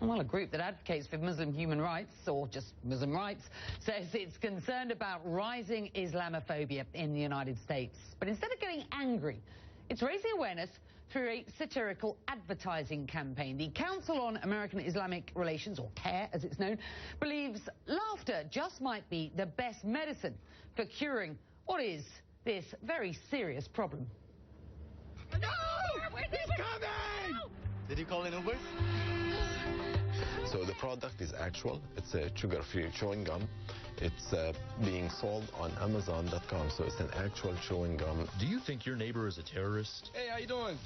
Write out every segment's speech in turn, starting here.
Well, a group that advocates for Muslim human rights, or just Muslim rights, says it's concerned about rising Islamophobia in the United States. But instead of getting angry, it's raising awareness through a satirical advertising campaign. The Council on American-Islamic Relations, or CAIR as it's known, believes laughter just might be the best medicine for curing what is this very serious problem. No! He's coming! Did you call in Uber? So the product is actual. It's a sugar-free chewing gum. It's being sold on Amazon.com, so it's an actual chewing gum. Do you think your neighbor is a terrorist? Hey, how you doing?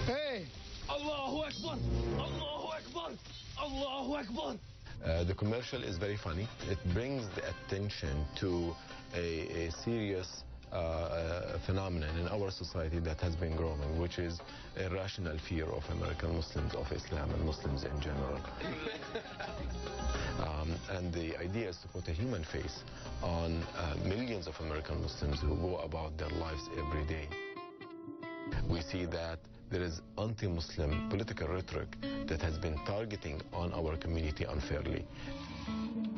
Hey! Allahu Akbar! Allahu Akbar! Allahu Akbar! The commercial is very funny. It brings the attention to a serious phenomenon in our society that has been growing, which is a rational fear of American Muslims, of Islam and Muslims in general. And the idea is to put a human face on millions of American Muslims who go about their lives every day. We see that there is anti-Muslim political rhetoric that has been targeting on our community unfairly.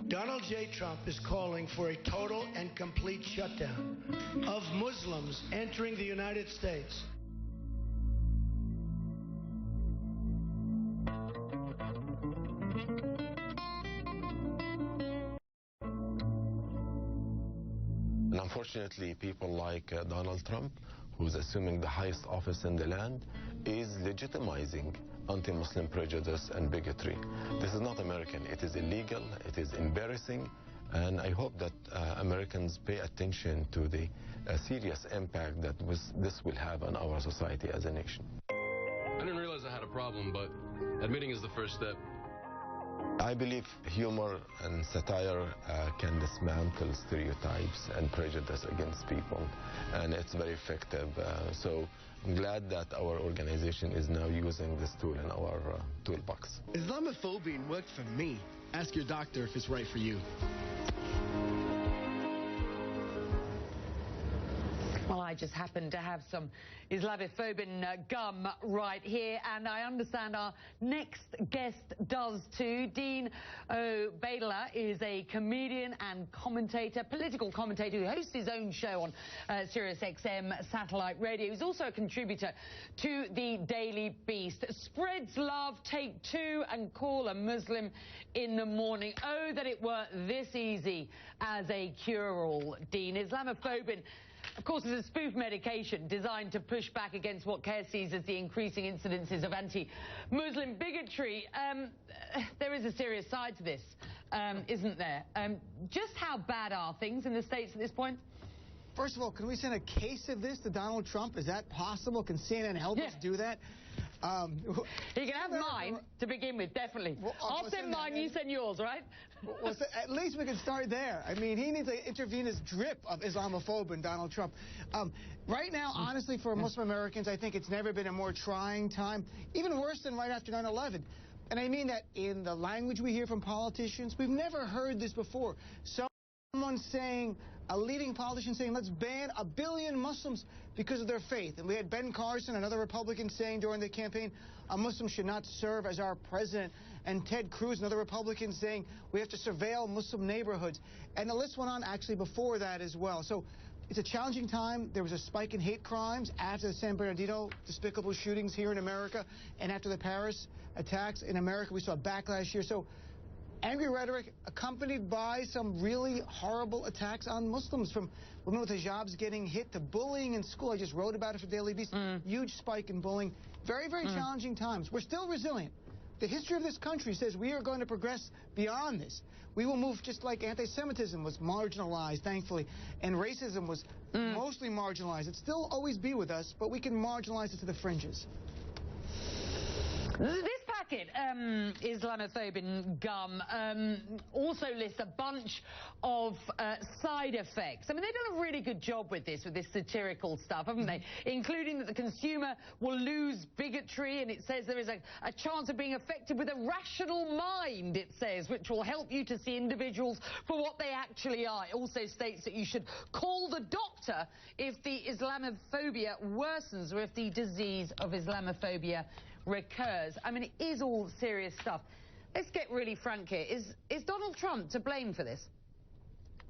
Donald J. Trump is calling for a total and complete shutdown of Muslims entering the United States. And unfortunately, people like Donald Trump, who's assuming the highest office in the land, is legitimizing anti-Muslim prejudice and bigotry. This is not American. It is illegal. It is embarrassing. And I hope that Americans pay attention to the serious impact that this will have on our society as a nation. I didn't realize I had a problem, but admitting is the first step. I believe humor and satire can dismantle stereotypes and prejudice against people, and it's very effective. So I'm glad that our organization is now using this tool in our toolbox. Islamophobin worked for me. Ask your doctor if it's right for you. Well, I just happen to have some Islamophobin gum right here, and I understand our next guest does too. Dean O'Baidallah is a comedian and commentator, political commentator, who hosts his own show on Sirius XM satellite radio. He's also a contributor to the Daily Beast. Spreads love, take two, and call a Muslim in the morning. Oh, that it were this easy as a cure-all, Dean. Islamophobin, of course, is a spoof medication designed to push back against what CAIR sees as the increasing incidences of anti-Muslim bigotry. There is a serious side to this, isn't there? Just how bad are things in the States at this point? First of all, can we send a case of this to Donald Trump? Is that possible? Can CNN help us do that? You can have mine to begin with, definitely. Well, I'll send mine, you send yours, right? Well, so at least we can start there. I mean, he needs an intravenous drip of Islamophobia, Donald Trump. Right now, honestly, for Muslim Americans, I think it's never been a more trying time, even worse than right after 9/11. And I mean that in the language we hear from politicians. We've never heard this before. Someone saying, a leading politician saying, let's ban 1 billion Muslims because of their faith. And we had Ben Carson, another Republican, saying during the campaign, a Muslim should not serve as our president. And Ted Cruz, another Republican, saying we have to surveil Muslim neighborhoods. And the list went on actually before that as well. So it's a challenging time. There was a spike in hate crimes after the San Bernardino despicable shootings here in America, and after the Paris attacks in America. We saw a backlash here. So angry rhetoric accompanied by some really horrible attacks on Muslims, from women with hijabs getting hit to bullying in school. I just wrote about it for Daily Beast. Huge spike in bullying. Very, very challenging times. We're still resilient. The history of this country says we are going to progress beyond this. We will move just like anti-Semitism was marginalized, thankfully, and racism was mostly marginalized. It'll still always be with us, but we can marginalize it to the fringes. This packet, Islamophobin gum, also lists a bunch of side effects. I mean, they've done a really good job with this satirical stuff, haven't they? Including that the consumer will lose bigotry, and it says there is a chance of being affected with a rational mind, it says, which will help you to see individuals for what they actually are. It also states that you should call the doctor if the Islamophobia worsens, or if the disease of Islamophobia recurs. I mean, it is all serious stuff. Let's get really frank here. Is Donald Trump to blame for this?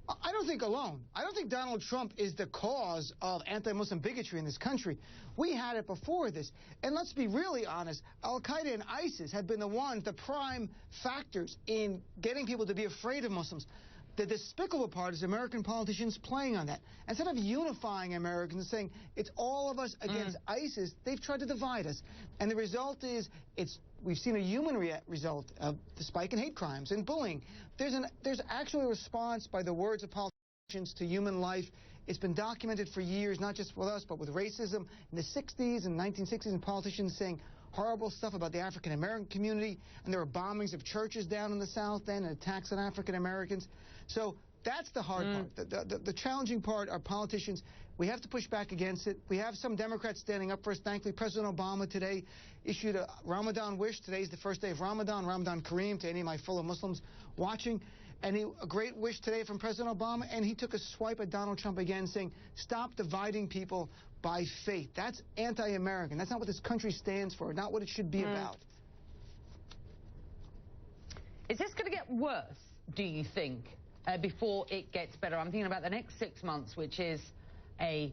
I don't think alone. I don't think Donald Trump is the cause of anti-Muslim bigotry in this country. We had it before this. And let's be really honest, Al-Qaeda and ISIS have been the prime factors in getting people to be afraid of Muslims. The despicable part is American politicians playing on that. Instead of unifying Americans and saying it's all of us against ISIS, they've tried to divide us. And the result is we've seen a human result of the spike in hate crimes and bullying. There's actually a response by the words of politicians to human life. It's been documented for years, not just with us, but with racism in the 60s and 1960s, and politicians saying horrible stuff about the African-American community, and there were bombings of churches down in the South then and attacks on African-Americans. So that's the hard part. The challenging part are politicians. We have to push back against it. We have some Democrats standing up for us. Thankfully, President Obama today issued a Ramadan wish. Today's the first day of Ramadan, Ramadan Kareem, to any of my fellow Muslims watching. And a great wish today from President Obama, and he took a swipe at Donald Trump again, saying, stop dividing people by faith. That's anti-American. That's not what this country stands for, not what it should be about. Is this going to get worse, do you think, before it gets better? I'm thinking about the next 6 months, which is a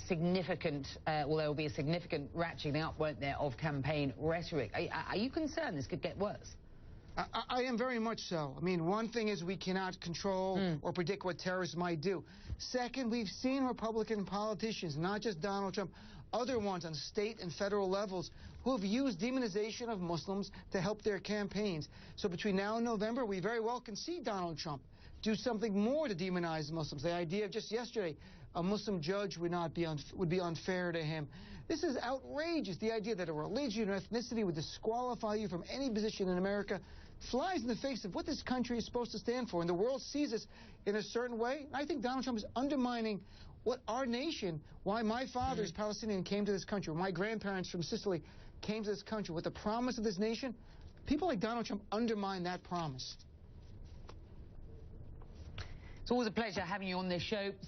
significant, well, there will be a significant ratcheting up, won't there, of campaign rhetoric. Are you concerned this could get worse? I am very much so. I mean, one thing is we cannot control or predict what terrorists might do. Second, we've seen Republican politicians, not just Donald Trump, other ones on state and federal levels, who have used demonization of Muslims to help their campaigns. So between now and November, we very well can see Donald Trump do something more to demonize Muslims. The idea of just yesterday, a Muslim judge would be unfair to him. This is outrageous. The idea that a religion or ethnicity would disqualify you from any position in America flies in the face of what this country is supposed to stand for. And the world sees us in a certain way. And I think Donald Trump is undermining what our nation, why my father is Palestinian, came to this country, my grandparents from Sicily came to this country, with the promise of this nation. People like Donald Trump undermine that promise. It's always a pleasure having you on this show.